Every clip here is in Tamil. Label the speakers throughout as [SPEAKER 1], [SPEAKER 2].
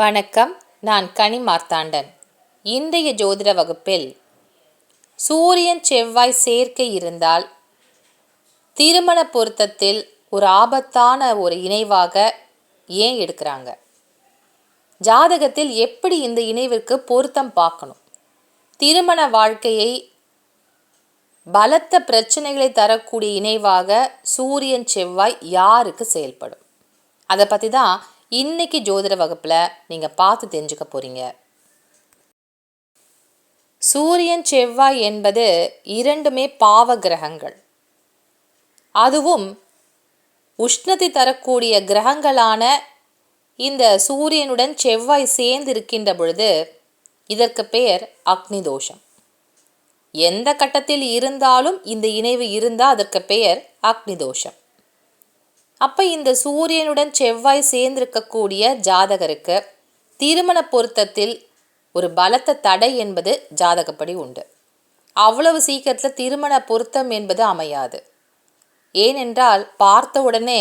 [SPEAKER 1] வணக்கம். நான் கனி மார்த்தாண்டன். இன்றைய ஜோதிட வகுப்பில் சூரியன் செவ்வாய் சேர்க்கை இருந்தால் திருமண பொருத்தத்தில் ஒரு ஆபத்தான ஒரு இணைவாக ஏன் எடுக்கிறாங்க, ஜாதகத்தில் எப்படி இந்த இணைவிற்கு பொருத்தம் பார்க்கணும், திருமண வாழ்க்கையை பலத்த பிரச்சனைகளை தரக்கூடிய இணைவாக சூரியன் செவ்வாய் யாருக்கு செயல்படும், அதை பற்றி தான் இன்னைக்கு ஜோதிட வகுப்பில் நீங்கள் பார்த்து தெரிஞ்சுக்க போகிறீங்க. சூரியன் செவ்வாய் என்பது இரண்டுமே பாவ கிரகங்கள். அதுவும் உஷ்ணத்தை தரக்கூடிய கிரகங்களான இந்த சூரியனுடன் செவ்வாய் சேர்ந்து இருக்கின்ற பொழுது இதற்கு பெயர் அக்னி தோஷம். எந்த கட்டத்தில் இருந்தாலும் இந்த இணைவு இருந்தால் அதற்கு பெயர் அக்னி தோஷம். அப்போ இந்த சூரியனுடன் செவ்வாய் சேர்ந்திருக்கக்கூடிய ஜாதகருக்கு திருமண பொருத்தத்தில் ஒரு பலத்த தடை என்பது ஜாதகப்படி உண்டு. அவ்வளவு சீக்கிரத்தில் திருமண பொருத்தம் என்பது அமையாது. ஏனென்றால் பார்த்த உடனே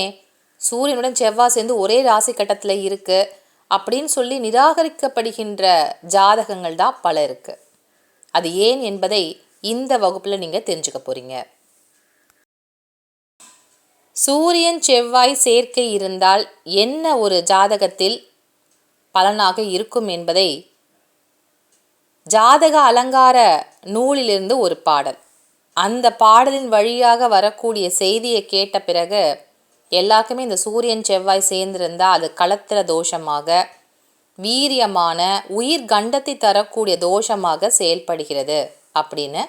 [SPEAKER 1] சூரியனுடன் செவ்வாய் சேர்ந்து ஒரே ராசி கட்டத்தில் இருக்குது அப்படின்னு சொல்லி நிராகரிக்கப்படுகின்ற ஜாதகங்கள் தான் பல இருக்குது. அது ஏன் என்பதை இந்த வகுப்பில் நீங்கள் தெரிஞ்சுக்க போகிறீங்க. சூரியன் செவ்வாய் சேர்க்கை இருந்தால் என்ன ஒரு ஜாதகத்தில் பலனாக இருக்கும் என்பதை ஜாதக அலங்கார நூலிலிருந்து ஒரு பாடல், அந்த பாடலின் வழியாக வரக்கூடிய செய்தியை கேட்ட பிறகு எல்லாருக்குமே இந்த சூரியன் செவ்வாய் சேர்ந்திருந்தால் அது களத்திர தோஷமாக, வீரியமான உயிர் கண்டத்தை தரக்கூடிய தோஷமாக செயல்படுகிறது அப்படின்னு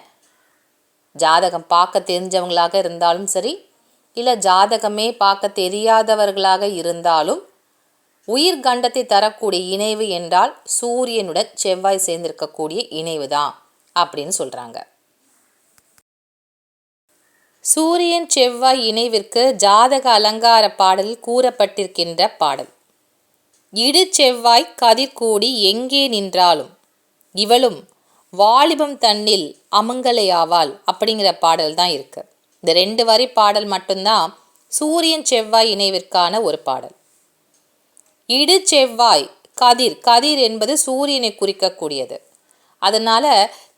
[SPEAKER 1] ஜாதகம் பார்க்க தெரிஞ்சவங்களாக இருந்தாலும் சரி, இல்லை ஜாதகமே பார்க்க தெரியாதவர்களாக இருந்தாலும் உயிர் கண்டத்தை தரக்கூடிய இணைவு என்றால் சூரியனுடன் செவ்வாய் சேர்ந்திருக்கக்கூடிய இணைவு தான் அப்படின்னு சொல்கிறாங்க. சூரியன் செவ்வாய் இணைவிற்கு ஜாதக அலங்கார பாடலில் கூறப்பட்டிருக்கின்ற பாடல், இடு செவ்வாய் கதிர்கூடி எங்கே நின்றாலும் இவளும் வாலிபம் தன்னில் அமங்கலையாவாள் அப்படிங்கிற பாடல் தான் இருக்குது. இந்த 2 வரி பாடல் மட்டும்தான் சூரியன் செவ்வாய் இணைவிற்கான ஒரு பாடல். இடு செவ்வாய் கதிர், கதிர் என்பது சூரியனை குறிக்கக்கூடியது. அதனால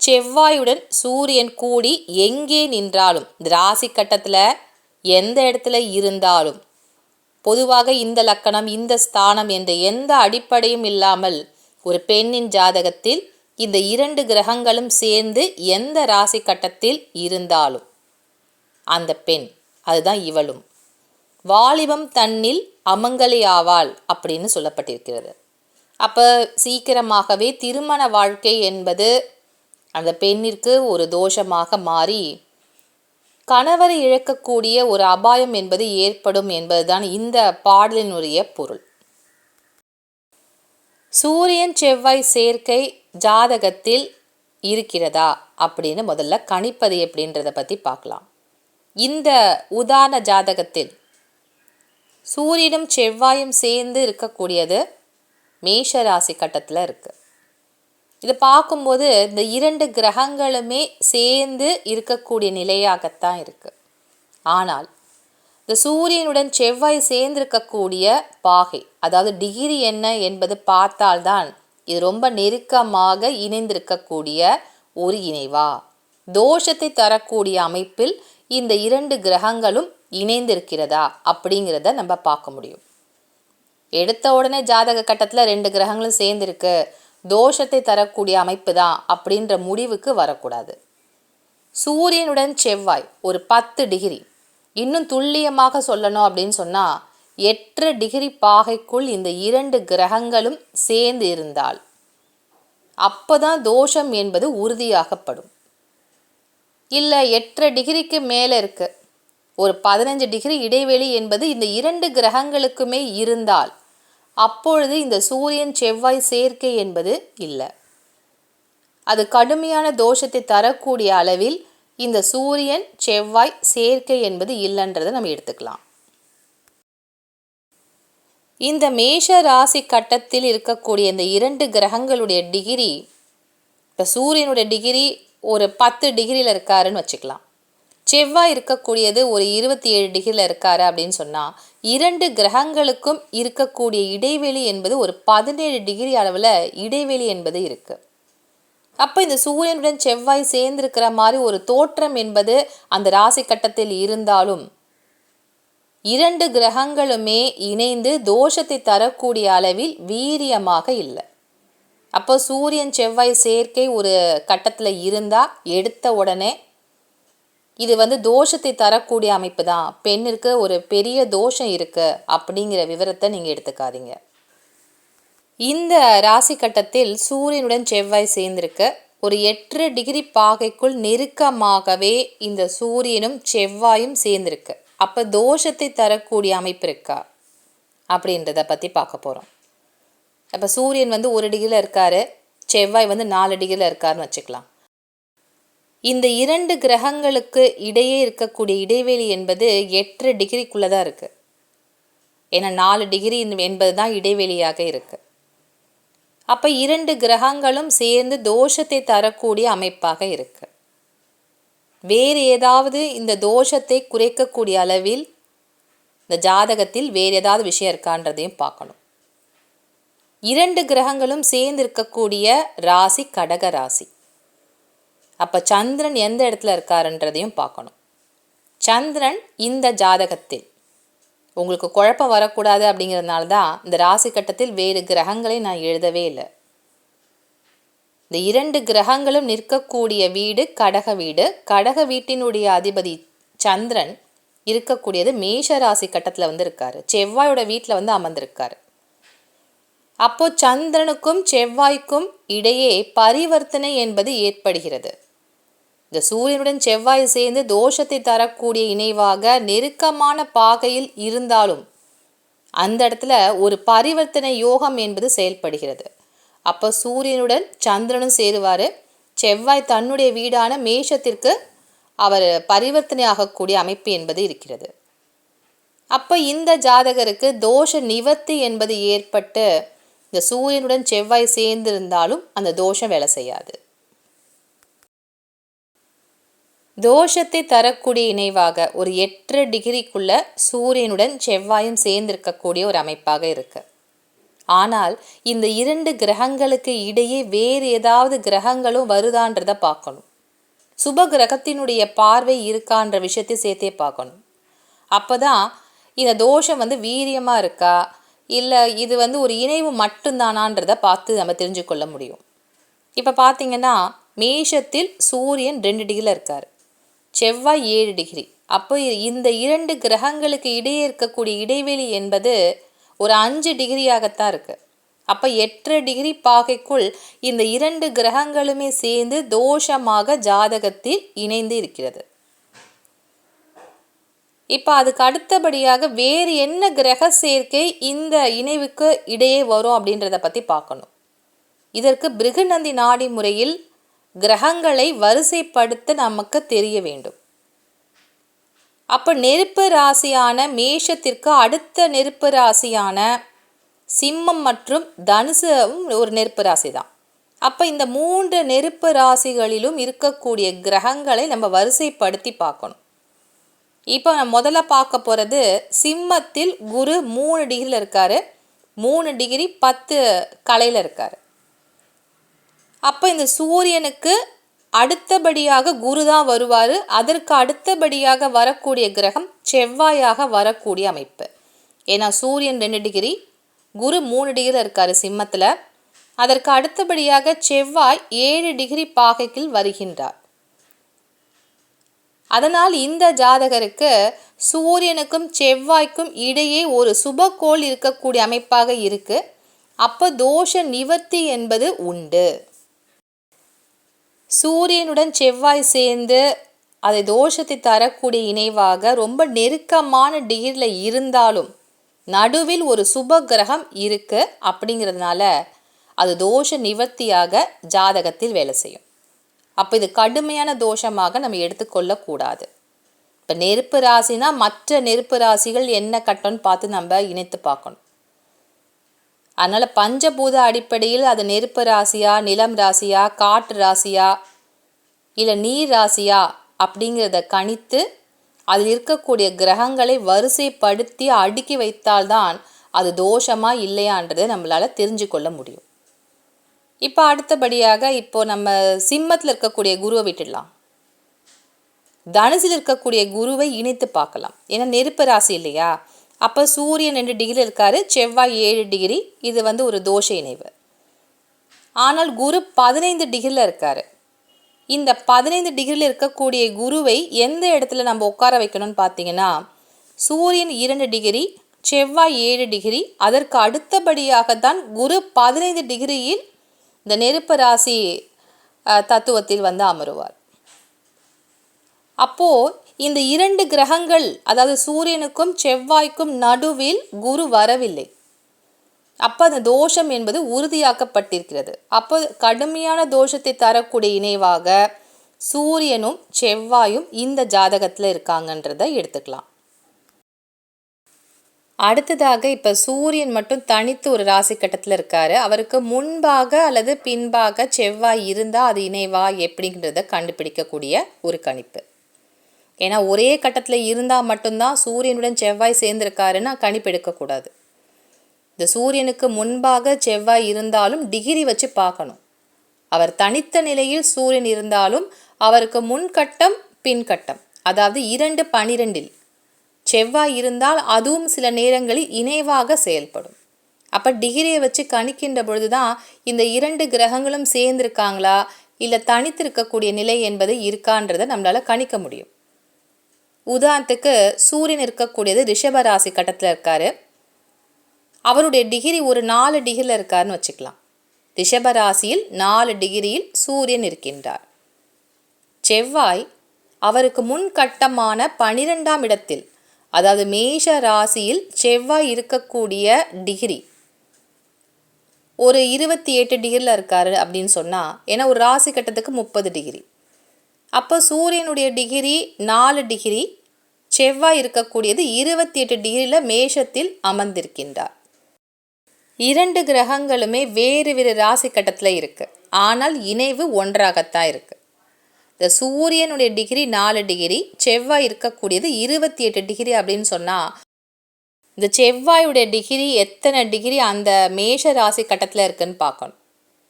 [SPEAKER 1] செவ்வாயுடன் சூரியன் கூடி எங்கே நின்றாலும், இந்த ராசி கட்டத்தில் எந்த இடத்துல இருந்தாலும், பொதுவாக இந்த லக்கணம் இந்த ஸ்தானம் என்ற எந்த அடிப்படையும் இல்லாமல் ஒரு பெண்ணின் ஜாதகத்தில் இந்த 2 கிரகங்களும் சேர்ந்து எந்த ராசி கட்டத்தில் இருந்தாலும் அந்த பெண், அதுதான் இவளும் வாலிபம் தன்னில் அமங்கலி ஆவாள் அப்படின்னு சொல்லப்பட்டிருக்கிறது. அப்போ சீக்கிரமாகவே திருமண வாழ்க்கை என்பது அந்த பெண்ணிற்கு ஒரு தோஷமாக மாறி கணவரை இழக்கக்கூடிய ஒரு அபாயம் என்பது ஏற்படும் என்பதுதான் இந்த பாடலினுடைய பொருள். சூரியன் செவ்வாய் சேர்க்கை ஜாதகத்தில் இருக்கிறதா அப்படின்னு முதல்ல கணிப்பது எப்படின்றத பற்றி பார்க்கலாம். இந்த உதாரண ஜாதகத்தில் சூரியனும் செவ்வாயும் சேர்ந்து இருக்கக்கூடியது மேஷ ராசி கட்டத்தில் இருக்குது. இதை பார்க்கும்போது இந்த 2 கிரகங்களுமே சேர்ந்து இருக்கக்கூடிய நிலையாகத்தான் இருக்குது. ஆனால் இந்த சூரியனுடன் செவ்வாய் சேர்ந்திருக்கக்கூடிய பாகை, அதாவது டிகிரி என்ன என்பது பார்த்தால்தான் இது ரொம்ப நெருக்கமாக இணைந்திருக்கக்கூடிய ஒரு இணைவா, தோஷத்தை தரக்கூடிய அமைப்பில் இந்த 2 கிரகங்களும் இணைந்திருக்கிறதா அப்படிங்கிறத நம்ம பார்க்க முடியும். எடுத்த உடனே ஜாதக கட்டத்தில் 2 கிரகங்களும் சேர்ந்திருக்கு, தோஷத்தை தரக்கூடிய அமைப்பு தான் அப்படின்ற முடிவுக்கு வரக்கூடாது. சூரியனுடன் செவ்வாய் ஒரு 10 டிகிரி, இன்னும் துல்லியமாக சொல்லணும் அப்படின்னு சொன்னால் 8 டிகிரி பாகைக்குள் இந்த 2 கிரகங்களும் சேர்ந்து இருந்தால் அப்போதான் தோஷம் என்பது உறுதியாகப்படும். இல்லை 8 டிகிரிக்கு மேலே இருக்குது, ஒரு 15 டிகிரி இடைவெளி என்பது இந்த 2 கிரகங்களுக்குமே இருந்தால் அப்பொழுது இந்த சூரியன் செவ்வாய் சேர்க்கை என்பது இல்லை, அது கடுமையான தோஷத்தை தரக்கூடிய அளவில் இந்த சூரியன் செவ்வாய் சேர்க்கை என்பது இல்லைன்றதை நம்ம எடுத்துக்கலாம். இந்த மேஷ ராசி கட்டத்தில் இருக்கக்கூடிய இந்த 2 கிரகங்களுடைய டிகிரி, இப்போ சூரியனுடைய டிகிரி ஒரு 10 டிகிரியில் இருக்காருன்னு வச்சுக்கலாம். செவ்வாய் இருக்கக்கூடியது ஒரு 27 டிகிரியில் இருக்காரு அப்படின்னு சொன்னால் 2 கிரகங்களுக்கும் இருக்கக்கூடிய இடைவெளி என்பது ஒரு 17 டிகிரி அளவில் இடைவெளி என்பது இருக்குது. அப்போ இந்த சூரியனுடன் செவ்வாய் சேர்ந்திருக்கிற மாதிரி ஒரு தோற்றம் என்பது அந்த ராசி கட்டத்தில் இருந்தாலும் 2 கிரகங்களுமே இணைந்து தோஷத்தை தரக்கூடிய அளவில் வீரியமாக இல்லை. அப்போ சூரியன் செவ்வாய் சேர்க்கை ஒரு கட்டத்தில் இருந்தால் எடுத்த உடனே இது தோஷத்தை தரக்கூடிய அமைப்பு தான், பெண்ணிற்கு ஒரு பெரிய தோஷம் இருக்குது அப்படிங்கிற விவரத்தை நீங்கள் எடுத்துக்காதீங்க. இந்த ராசி கட்டத்தில் சூரியனுடன் செவ்வாய் சேர்ந்திருக்க ஒரு 8 டிகிரி பாகைக்குள் நெருக்கமாகவே இந்த சூரியனும் செவ்வாயும் சேர்ந்திருக்கு. அப்போ தோஷத்தை தரக்கூடிய அமைப்பு இருக்கா அப்படின்றத பற்றி பார்க்க போகிறோம். அப்போ சூரியன் 1 டிகிரியில் இருக்கார், செவ்வாய் 4 டிகிரியில் இருக்காருன்னு வச்சுக்கலாம். இந்த 2 கிரகங்களுக்கு இடையே இருக்கக்கூடிய இடைவெளி என்பது 8 டிகிரிக்குள்ளே தான் இருக்குது. ஏன்னா 4 டிகிரி என்பது தான் இடைவெளியாக இருக்குது. அப்போ 2 கிரகங்களும் சேர்ந்து தோஷத்தை தரக்கூடிய அமைப்பாக இருக்குது. வேறு ஏதாவது இந்த தோஷத்தை குறைக்கக்கூடிய அளவில் இந்த ஜாதகத்தில் வேறு ஏதாவது விஷயம் இருக்கான்றதையும் பார்க்கணும். 2 கிரகங்களும் சேர்ந்து இருக்கக்கூடிய ராசி கடக ராசி. அப்போ சந்திரன் எந்த இடத்துல இருக்காருன்றதையும் பார்க்கணும். சந்திரன் இந்த ஜாதகத்தில் உங்களுக்கு குழப்பம் வரக்கூடாது அப்படிங்கிறதுனால தான் இந்த ராசி கட்டத்தில் வேறு கிரகங்களை நான் எழுதவே இல்லை. இந்த 2 கிரகங்களும் நிற்கக்கூடிய வீடு கடக வீடு. கடக வீட்டினுடைய அதிபதி சந்திரன் இருக்கக்கூடியது மேஷ ராசி கட்டத்தில் இருக்காரு, செவ்வாயோட வீட்டில் அமர்ந்திருக்காரு. அப்போ சந்திரனுக்கும் செவ்வாய்க்கும் இடையே பரிவர்த்தனை என்பது ஏற்படுகிறது. இந்த சூரியனுடன் செவ்வாய் சேர்ந்து தோஷத்தை தரக்கூடிய இணைவாக நெருக்கமான பாகையில் இருந்தாலும் அந்த இடத்துல ஒரு பரிவர்த்தனை யோகம் என்பது செயல்படுகிறது. அப்போ சூரியனுடன் சந்திரனும் சேருவார், செவ்வாய் தன்னுடைய வீடான மேஷத்திற்கு அவர் பரிவர்த்தனை ஆகக்கூடிய அமைப்பு என்பது இருக்கிறது. அப்போ இந்த ஜாதகருக்கு தோஷ நிவர்த்தி என்பது ஏற்பட்டு இந்த சூரியனுடன் செவ்வாய் சேர்ந்திருந்தாலும் அந்த தோஷம் வேலை செய்யாது. தோஷத்தை தரக்கூடிய இணைவாக ஒரு 8 டிகிரிக்குள்ள சூரியனுடன் செவ்வாயும் சேர்ந்திருக்கக்கூடிய ஒரு அமைப்பாக இருக்கு. ஆனால் இந்த 2 கிரகங்களுக்கு இடையே வேறு ஏதாவது கிரகங்களும் வருதான்றதை பார்க்கணும். சுப கிரகத்தினுடைய பார்வை இருக்கான்ற விஷயத்தை சேர்த்தே பார்க்கணும். அப்போ தான் இந்த தோஷம் வீரியமாக இருக்கா இல்லை இது ஒரு இணைவு மட்டும்தானான்றதை பார்த்து நம்ம தெரிஞ்சு கொள்ள முடியும். இப்போ பார்த்தீங்கன்னா மேஷத்தில் சூரியன் 2 டிகிரியில் இருக்கார், செவ்வாய் 7 டிகிரி. அப்போ இந்த 2 கிரகங்களுக்கு இடையே இருக்கக்கூடிய இடைவெளி என்பது ஒரு 5 டிகிரியாகத்தான் இருக்குது. அப்போ 8 டிகிரி பாகைக்குள் இந்த 2 கிரகங்களுமே சேர்ந்து தோஷமாக ஜாதகத்தில் இணைந்து இருக்கிறது. இப்போ அதுக்கு அடுத்தபடியாக வேறு என்ன கிரக சேர்க்கை இந்த இணைவுக்கு இடையே வரும் அப்படின்றத பற்றி பார்க்கணும். இதற்கு பிருகுநந்தி நாடி முறையில் கிரகங்களை வரிசைப்படுத்த நமக்கு தெரிய வேண்டும். அப்போ நெருப்பு ராசியான மேஷத்திற்கு அடுத்த நெருப்பு ராசியான சிம்மம் மற்றும் தனுசும் ஒரு நெருப்பு ராசி தான். அப்போ இந்த 3 நெருப்பு ராசிகளிலும் இருக்கக்கூடிய கிரகங்களை நம்ம வரிசைப்படுத்தி பார்க்கணும். இப்போ நான் முதல்ல பார்க்க போகிறது சிம்மத்தில் குரு 3 டிகிரியில் இருக்கார், 3 டிகிரி 10 கலையில் இருக்கார். அப்போ இந்த சூரியனுக்கு அடுத்தபடியாக குரு தான் வருவார். அதற்கு அடுத்தபடியாக வரக்கூடிய கிரகம் செவ்வாயாக வரக்கூடிய அமைப்பு. ஏன்னா சூரியன் 2 டிகிரி, குரு 3 டிகிரியில் இருக்கார் சிம்மத்தில். அதற்கு அடுத்தபடியாக செவ்வாய் 7 டிகிரி பாகைக்குள் வருகின்றார். அதனால் இந்த ஜாதகருக்கு சூரியனுக்கும் செவ்வாய்க்கும் இடையே ஒரு சுபக்கோள் இருக்கக்கூடிய அமைப்பாக இருக்கு. அப்போ தோஷ நிவர்த்தி என்பது உண்டு. சூரியனுடன் செவ்வாய் சேர்ந்து அதை தோஷத்தை தரக்கூடிய இணைவாக ரொம்ப நெருக்கமான டிகிரியில் இருந்தாலும் நடுவில் ஒரு சுப கிரகம் இருக்கு அப்படிங்கிறதுனால அது தோஷ நிவர்த்தியாக ஜாதகத்தில் வேலை செய்யும். அப்போ இது கடுமையான தோஷமாக நம்ம எடுத்துக்கொள்ளக்கூடாது. இப்போ நெருப்பு ராசினா மற்ற நெருப்பு ராசிகள் என்ன கட்டம்னு பார்த்து நம்ம இணைத்து பார்க்கணும். அதனால் பஞ்சபூத அடிப்படையில் அது நெருப்பு ராசியா, நிலம் ராசியா, காற்று ராசியா, இல்லை நீர் ராசியா அப்படிங்கிறத கணித்து அதில் இருக்கக்கூடிய கிரகங்களை வரிசைப்படுத்தி அடுக்கி வைத்தால்தான் அது தோஷமா இல்லையான்றதை நம்மளால் தெரிஞ்சு கொள்ள முடியும். இப்போ அடுத்தபடியாக நம்ம சிம்மத்தில் இருக்கக்கூடிய குருவை விட்டுடலாம். தனுசில் இருக்கக்கூடிய குருவை இணைத்து பார்க்கலாம். ஏன்னா நெருப்பு ராசி இல்லையா? அப்போ சூரியன் 2 டிகிரி இருக்காரு, செவ்வாய் 7 டிகிரி. இது ஒரு தோஷ இணைவு. ஆனால் குரு 15 டிகிரியில் இருக்காரு. இந்த 15 டிகிரியில் இருக்கக்கூடிய குருவை எந்த இடத்துல நம்ம உட்கார வைக்கணும்னு பார்த்தீங்கன்னா, சூரியன் 2 டிகிரி, செவ்வாய் 7 டிகிரி, அதற்கு அடுத்தபடியாகத்தான் குரு 15 டிகிரியில் இந்த நெருப்பு ராசி தத்துவத்தில் அமருவார். அப்போது இந்த 2 கிரகங்கள், அதாவது சூரியனுக்கும் செவ்வாய்க்கும் நடுவில் குரு வரவில்லை. அப்போ அந்த தோஷம் என்பது உறுதியாக்கப்பட்டிருக்கிறது. அப்போ கடுமையான தோஷத்தை தரக்கூடிய இணைவாக சூரியனும் செவ்வாயும் இந்த ஜாதகத்தில் இருக்காங்கன்றதை எடுத்துக்கலாம். அடுத்ததாக இப்போ சூரியன் மட்டும் தனித்து ஒரு ராசி கட்டத்தில் இருக்காரு. அவருக்கு முன்பாக அல்லது பின்பாக செவ்வாய் இருந்தால் அது இணைவா எப்படிங்கிறத கண்டுபிடிக்கக்கூடிய ஒரு கணிப்பு. ஏன்னா ஒரே கட்டத்தில் இருந்தால் மட்டும்தான் சூரியனுடன் செவ்வாய் சேர்ந்திருக்காருன்னா கணிப்பு எடுக்கக்கூடாது. இந்த சூரியனுக்கு முன்பாக செவ்வாய் இருந்தாலும் டிகிரி வச்சு பார்க்கணும். அவர் தனித்த நிலையில் சூரியன் இருந்தாலும் அவருக்கு முன்கட்டம் பின்கட்டம், அதாவது 2-12 செவ்வாய் இருந்தால் அதுவும் சில நேரங்களில் இணைவாக செயல்படும். அப்போ டிகிரியை வச்சு கணிக்கின்ற பொழுது தான் இந்த 2 கிரகங்களும் சேர்ந்திருக்காங்களா இல்லை தனித்திருக்கக்கூடிய நிலை என்பது இருக்கான்றதை நம்மளால் கணிக்க முடியும். உதாரணத்துக்கு சூரியன் இருக்கக்கூடியது ரிஷப ராசி கட்டத்தில் இருக்காரு. அவருடைய டிகிரி ஒரு 4 டிகிரியில் இருக்காருன்னு வச்சுக்கலாம். ரிஷப ராசியில் 4 டிகிரியில் சூரியன் இருக்கின்றார். செவ்வாய் அவருக்கு முன்கட்டமான 12ஆம் இடத்தில், அதாவது மேஷ ராசியில் செவ்வாய் இருக்கக்கூடிய டிகிரி ஒரு 28 டிகிரியில் இருக்காரு அப்படின்னு சொன்னால், ஏன்னா ஒரு ராசி கட்டத்துக்கு 30 டிகிரி. அப்போ சூரியனுடைய டிகிரி 4 டிகிரி, செவ்வாய் இருக்கக்கூடியது 28 டிகிரியில் மேஷத்தில் அமர்ந்திருக்கின்றார். 2 கிரகங்களுமே வேறு வேறு ராசி கட்டத்தில் இருக்குது. ஆனால் இணைவு ஒன்றாகத்தான் இருக்குது. இந்த சூரியனுடைய டிகிரி 4 டிகிரி, செவ்வாய் இருக்கக்கூடியது 28 டிகிரி அப்படின்னு சொன்னால், இந்த செவ்வாயுடைய டிகிரி எத்தனை டிகிரி அந்த மேஷ ராசி கட்டத்தில் இருக்குன்னு பார்க்கணும்.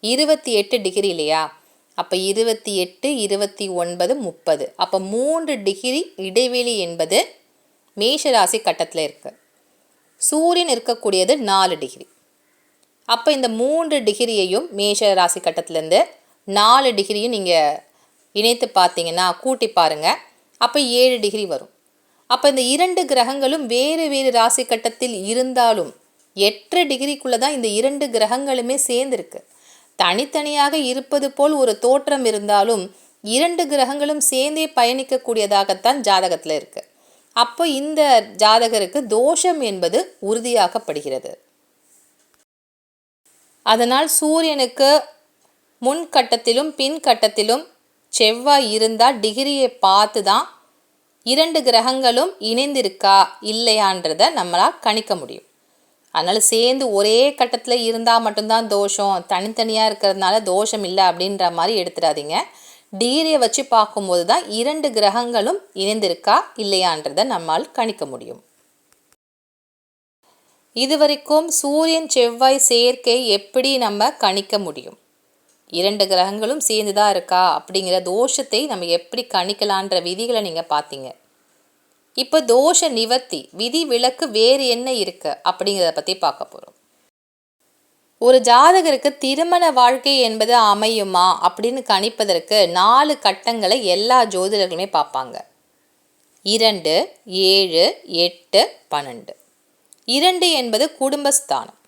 [SPEAKER 1] 28 டிகிரி இல்லையா? அப்போ 28, 29, 30. அப்போ 3 டிகிரி இடைவெளி என்பது மேஷராசி கட்டத்தில் இருக்குது. சூரியன் இருக்கக்கூடியது 4 டிகிரி. அப்போ இந்த 3 டிகிரியையும் மேஷ ராசி கட்டத்திலேருந்து 4 டிகிரியும் நீங்கள் இணைத்து பார்த்தீங்கன்னா, கூட்டி பாருங்கள், அப்போ 7 டிகிரி வரும். அப்போ இந்த 2 கிரகங்களும் வேறு வேறு ராசி கட்டத்தில் இருந்தாலும் 8 டிகிரிக்குள்ளே தான் இந்த 2 கிரகங்களுமே சேர்ந்துருக்கு. தனித்தனியாக இருப்பது போல் ஒரு தோற்றம் இருந்தாலும் 2 கிரகங்களும் சேர்ந்தே பயணிக்கக்கூடியதாகத்தான் ஜாதகத்தில் இருக்குது. அப்போ இந்த ஜாதகருக்கு தோஷம் என்பது உறுதியாக்கப்படுகிறது. அதனால் சூரியனுக்கு முன்கட்டத்திலும் பின்கட்டத்திலும் செவ்வாய் இருந்தால் டிகிரியை பார்த்து தான் 2 கிரகங்களும் இணைந்திருக்கா இல்லையான்றதை நம்மளால் கணிக்க முடியும். அதனால் சேர்ந்து ஒரே கட்டத்தில் இருந்தால் மட்டும்தான் தோஷம், தனித்தனியாக இருக்கிறதுனால தோஷம் இல்லை அப்படின்ற மாதிரி எடுத்துடாதீங்க. டிகிரியை வச்சு பார்க்கும்போது தான் 2 கிரகங்களும் இணைந்திருக்கா இல்லையான்றதை நம்மால் கணிக்க முடியும். இதுவரைக்கும் சூரியன் செவ்வாய் சேர்க்கை எப்படி நம்ம கணிக்க முடியும், 2 கிரகங்களும் சேர்ந்து தான் இருக்கா அப்படிங்கிற தோஷத்தை நம்ம எப்படி கணிக்கலான்ற விதிகளை நீங்கள் பார்த்தீங்க. இப்போ தோஷ நிவர்த்தி விதி விலக்கு வேறு என்ன இருக்குது அப்படிங்கிறத பற்றி பார்க்க போகிறோம். ஒரு ஜாதகருக்கு திருமண வாழ்க்கை என்பது அமையுமா அப்படின்னு கணிப்பதற்கு 4 கட்டங்களை எல்லா ஜோதிடர்களுமே பார்ப்பாங்க. 2, 7, 8, 12. 2 என்பது குடும்பஸ்தானம்,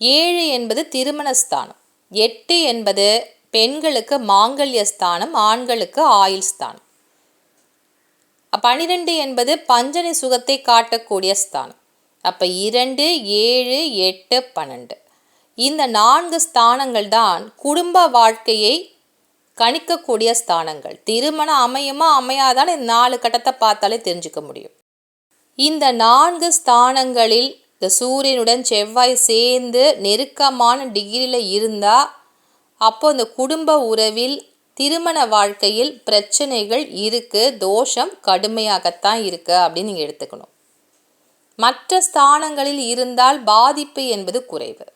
[SPEAKER 1] 7 என்பது திருமணஸ்தானம், 8 என்பது பெண்களுக்கு மாங்கல்யஸ்தானம், ஆண்களுக்கு ஆயுள் ஸ்தானம், 12 என்பது பஞ்சனி சுகத்தை காட்டக்கூடிய ஸ்தானம். அப்போ 2, 7, 8, 12 இந்த 4 ஸ்தானங்கள் தான் குடும்ப வாழ்க்கையை கணிக்கக்கூடிய ஸ்தானங்கள். திருமணம் அமையுமா அமையாதான்னு இந்த 4 கட்டத்தை பார்த்தாலே தெரிஞ்சுக்க முடியும். இந்த 4 ஸ்தானங்களில் இந்த சூரியனுடன் செவ்வாய் சேர்ந்து நெருக்கமான டிகிரியில் இருந்தால் அப்போ இந்த குடும்ப உறவில் திருமண வாழ்க்கையில் பிரச்சனைகள் இருக்குது, தோஷம் கடுமையாகத்தான் இருக்குது அப்படின்னு நீங்கள் எடுத்துக்கணும். மற்ற ஸ்தானங்களில் இருந்தால் பாதிப்பு என்பது குறைவு.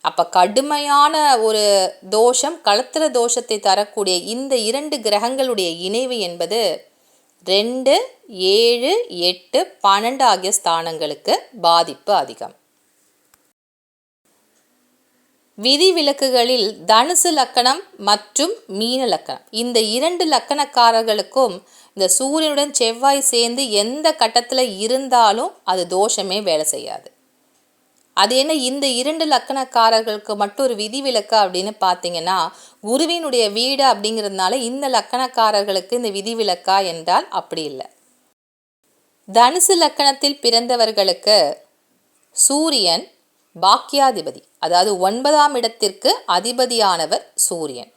[SPEAKER 1] அப்போ கடுமையான ஒரு தோஷம், களத்திர தோஷத்தை தரக்கூடிய இந்த 2 கிரகங்களுடைய இணைவு என்பது 2, 7, 8, 12 ஆகிய ஸ்தானங்களுக்கு பாதிப்பு அதிகம். விதிவிலக்குகளில் தனுசு லக்கணம் மற்றும் மீன லக்கணம், இந்த 2 லக்கணக்காரர்களுக்கும் இந்த சூரியனுடன் செவ்வாய் சேர்ந்து எந்த கட்டத்தில் இருந்தாலும் அது தோஷமே வேலை செய்யாது. அது என்ன, இந்த 2 லக்கணக்காரர்களுக்கு மட்டும் ஒரு விதிவிலக்கு அப்படின்னு பார்த்தீங்கன்னா, குருவினுடைய வீடு அப்படிங்கிறதுனால இந்த லக்கணக்காரர்களுக்கு இந்த விதிவிலக்கா என்றால் அப்படி இல்லை. தனுசு லக்கணத்தில் பிறந்தவர்களுக்கு சூரியன் பாக்கியாதிபதி, அதாவது 9ஆம் இடத்திற்கு அதிபதியானவர் சூரியன்.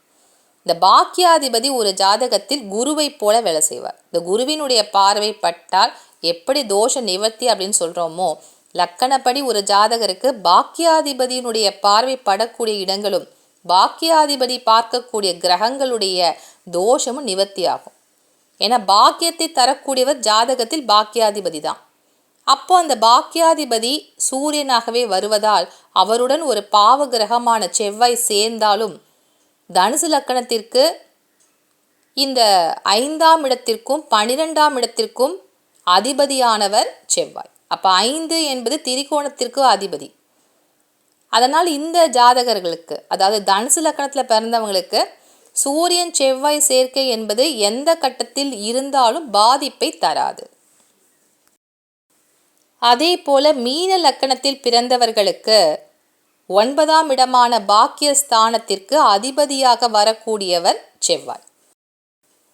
[SPEAKER 1] இந்த பாக்கியாதிபதி ஒரு ஜாதகத்தில் குருவை போல வேலை செய்வார். இந்த குருவினுடைய பார்வை பட்டால் எப்படி தோஷ நிவர்த்தி அப்படின்னு சொல்கிறோமோ, லக்கணப்படி ஒரு ஜாதகருக்கு பாக்கியாதிபதியினுடைய பார்வை படக்கூடிய இடங்களும் பாக்கியாதிபதி பார்க்கக்கூடிய கிரகங்களுடைய தோஷமும் நிவர்த்தி ஆகும். ஏன்னா பாக்கியத்தை தரக்கூடியவர் ஜாதகத்தில் பாக்கியாதிபதி தான். அப்போ அந்த பாக்கியாதிபதி சூரியனாகவே வருவதால் அவருடன் ஒரு பாவ கிரகமான செவ்வாய் சேர்ந்தாலும் தனுசு லக்கணத்திற்கு இந்த 5ஆம் இடத்திற்கும் 12ஆம் இடத்திற்கும் அதிபதியானவர் செவ்வாய். அப்போ 5 என்பது திரிகோணத்திற்கு அதிபதி. அதனால் இந்த ஜாதகர்களுக்கு, அதாவது தனுசு லக்கணத்தில் பிறந்தவங்களுக்கு சூரியன் செவ்வாய் சேர்க்கை என்பது எந்த கட்டத்தில் இருந்தாலும் பாதிப்பை தராது. அதே போல மீன லக்கணத்தில் பிறந்தவர்களுக்கு 9ஆம் இடமான பாக்கியஸ்தானத்திற்கு அதிபதியாக வரக்கூடியவர் செவ்வாய்.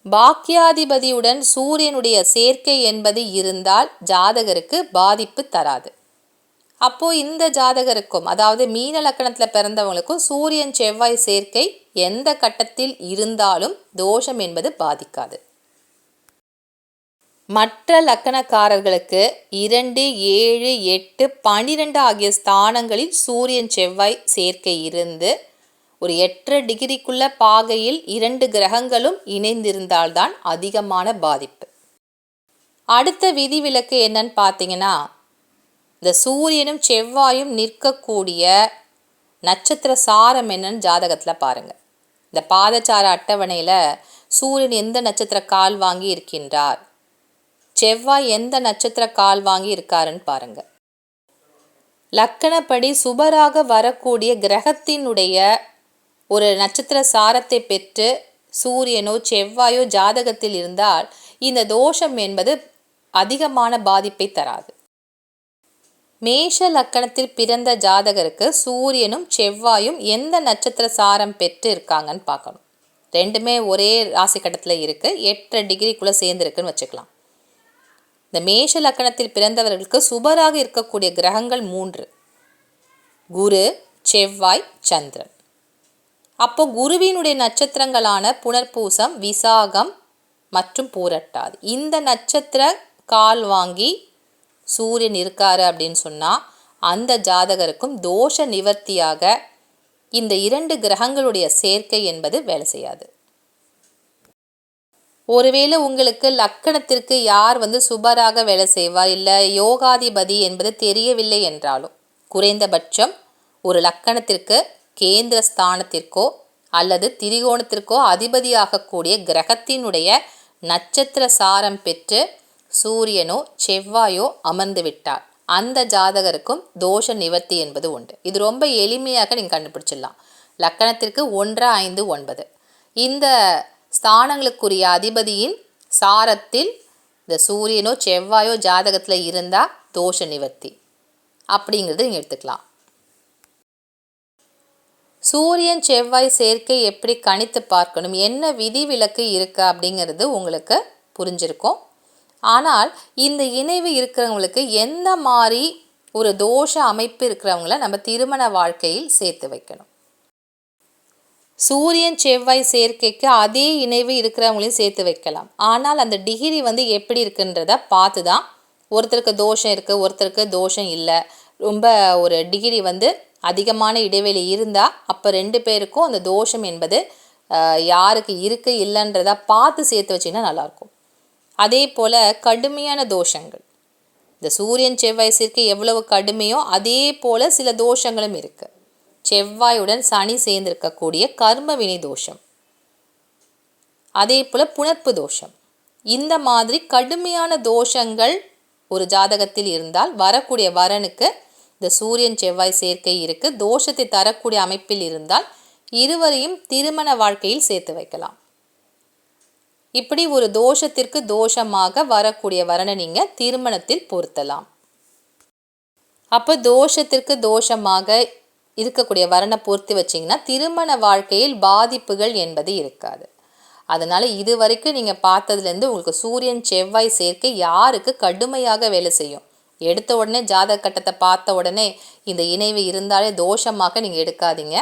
[SPEAKER 1] பாக்கியாதிபதியுடன் சூரியனுடைய சேர்க்கை என்பது இருந்தால் ஜாதகருக்கு பாதிப்பு தராது. அப்போ இந்த ஜாதகருக்கும், அதாவது மீன லக்கணத்தில் பிறந்தவங்களுக்கும் சூரியன் செவ்வாய் சேர்க்கை எந்த கட்டத்தில் இருந்தாலும் தோஷம் என்பது பாதிக்காது. மற்ற லக்கணக்காரர்களுக்கு 2, 7, 8, 12 ஆகிய ஸ்தானங்களில் சூரியன் செவ்வாய் சேர்க்கை இருந்து ஒரு 8 டிகிரிக்குள்ள பாகையில் 2 கிரகங்களும் இணைந்திருந்தால்தான் அதிகமான பாதிப்பு. அடுத்த விதிவிலக்கு என்னன்னு பார்த்தீங்கன்னா, இந்த சூரியனும் செவ்வாயும் நிற்கக்கூடிய நட்சத்திர சாரம் என்னன்னு ஜாதகத்தில் பாருங்கள். இந்த பாதச்சார அட்டவணையில் சூரியன் எந்த நட்சத்திர கால் வாங்கி இருக்கின்றார், செவ்வாய் எந்த நட்சத்திர கால் வாங்கி இருக்காருன்னு பாருங்க. லக்கணப்படி சுபராக வரக்கூடிய கிரகத்தினுடைய ஒரு நட்சத்திர சாரத்தை பெற்று சூரியனோ செவ்வாயோ ஜாதகத்தில் இருந்தால் இந்த தோஷம் என்பது அதிகமான பாதிப்பை தராது. மேஷ லக்கணத்தில் பிறந்த ஜாதகருக்கு சூரியனும் செவ்வாயும் எந்த நட்சத்திர சாரம் பெற்று இருக்காங்கன்னு பார்க்கணும். ரெண்டுமே ஒரே ராசி கட்டத்தில் இருக்குது, 8 டிகிரிக்குள்ளே சேர்ந்துருக்குன்னு வச்சுக்கலாம். இந்த மேஷ லக்கணத்தில் பிறந்தவர்களுக்கு சுபராக இருக்கக்கூடிய கிரகங்கள் 3: குரு, செவ்வாய், சந்திரன். அப்போ குருவினுடைய நட்சத்திரங்களான புனர்பூசம், விசாகம் மற்றும் பூரட்டாதி, இந்த நட்சத்திர கால் வாங்கி சூரியன் இருக்காரு அப்படின்னு சொன்னால் அந்த ஜாதகருக்கும் தோஷ நிவர்த்தியாக இந்த 2 கிரகங்களுடைய சேர்க்கை என்பது வேலை செய்யாது. ஒருவேளை உங்களுக்கு லக்கணத்திற்கு யார் சுபராக வேலை செய்வார், இல்லை யோகாதிபதி என்பது தெரியவில்லை என்றாலும் குறைந்தபட்சம் ஒரு லக்கணத்திற்கு கேந்திர ஸ்தானத்திற்கோ அல்லது திரிகோணத்திற்கோ அதிபதியாகக்கூடிய கிரகத்தினுடைய நட்சத்திர சாரம் பெற்று சூரியனோ செவ்வாயோ அமர்ந்து விட்டால் அந்த ஜாதகருக்கும் தோஷ நிவர்த்தி என்பது உண்டு. இது ரொம்ப எளிமையாக நீங்கள் கண்டுபிடிச்சிடலாம். லக்கணத்திற்கு 1, 5, 9 இந்த ஸ்தானங்களுக்குரிய அதிபதியின் சாரத்தில் இந்த சூரியனோ செவ்வாயோ ஜாதகத்தில் இருந்தால் தோஷ நிவர்த்தி அப்படிங்கிறது நீங்கள் எடுத்துக்கலாம். சூரியன் செவ்வாய் சேர்க்கை எப்படி கணித்து பார்க்கணும், என்ன விதிவிலக்கு இருக்குது அப்படிங்கிறது உங்களுக்கு புரிஞ்சிருக்கும். ஆனால் இந்த இணைவு இருக்கிறவங்களுக்கு எந்த மாதிரி ஒரு தோஷ அமைப்பு இருக்கிறவங்கள நம்ம திருமண வாழ்க்கையில் சேர்த்து வைக்கணும். சூரியன் செவ்வாய் சேர்க்கைக்கு அதே இணைவு இருக்கிறவங்களையும் சேர்த்து வைக்கலாம். ஆனால் அந்த டிகிரி எப்படி இருக்குன்றத பார்த்து தான், ஒருத்தருக்கு தோஷம் இருக்குது, ஒருத்தருக்கு தோஷம் இல்லை, ரொம்ப ஒரு டிகிரி அதிகமான இடைவெளி இருந்தால் அப்போ 2 பேருக்கும் அந்த தோஷம் என்பது யாருக்கு இருக்குது இல்லைன்றதா பார்த்து சேர்த்து வச்சிங்கன்னா நல்லாயிருக்கும். அதே போல் கடுமையான தோஷங்கள், இந்த சூரியன் செவ்வாய் சேர்க்கை எவ்வளவு கடுமையோ அதே போல் சில தோஷங்களும் இருக்குது. செவ்வாயுடன் சனி சேர்ந்திருக்கக்கூடிய கர்ம வினை தோஷம், அதே போல் புணர்ப்பு தோஷம், இந்த மாதிரி கடுமையான தோஷங்கள் ஒரு ஜாதகத்தில் இருந்தால் வரக்கூடிய வரனுக்கு இந்த சூரியன் செவ்வாய் சேர்க்கை இருக்குது, தோஷத்தை தரக்கூடிய அமைப்பில் இருந்தால் இருவரையும் திருமண வாழ்க்கையில் சேர்த்து வைக்கலாம். இப்படி ஒரு தோஷத்திற்கு தோஷமாக வரக்கூடிய வரனை நீங்கள் திருமணத்தில் பொருத்தலாம். அப்போ தோஷத்திற்கு தோஷமாக இருக்கக்கூடிய வரனை பொறுத்து வச்சிங்கன்னா திருமண வாழ்க்கையில் பாதிப்புகள் என்பது இருக்காது. அதனால் இது வரைக்கும் நீங்கள் பார்த்ததுலேருந்து உங்களுக்கு சூரியன் செவ்வாய் சேர்க்கை யாருக்கு கடுமையாக வேலை செய்யும், எடுத்த உடனே ஜாதக கட்டத்தை பார்த்த உடனே இந்த இணைவு இருந்தாலே தோஷமாக நீங்கள் எடுக்காதீங்க.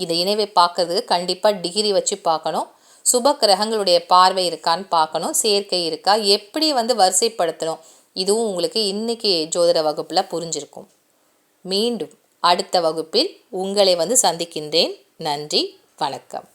[SPEAKER 1] இந்த இணைவை பார்க்கறதுக்கு கண்டிப்பாக டிகிரி வச்சு பார்க்கணும், சுப கிரகங்களுடைய பார்வை இருக்கான்னு பார்க்கணும், சேர்க்கை இருக்கா, எப்படி வரிசைப்படுத்தணும், இதுவும் உங்களுக்கு இன்றைக்கி ஜோதிட வகுப்பில் புரிஞ்சிருக்கும். மீண்டும் அடுத்த வகுப்பில் உங்களை சந்திக்கின்றேன். நன்றி, வணக்கம்.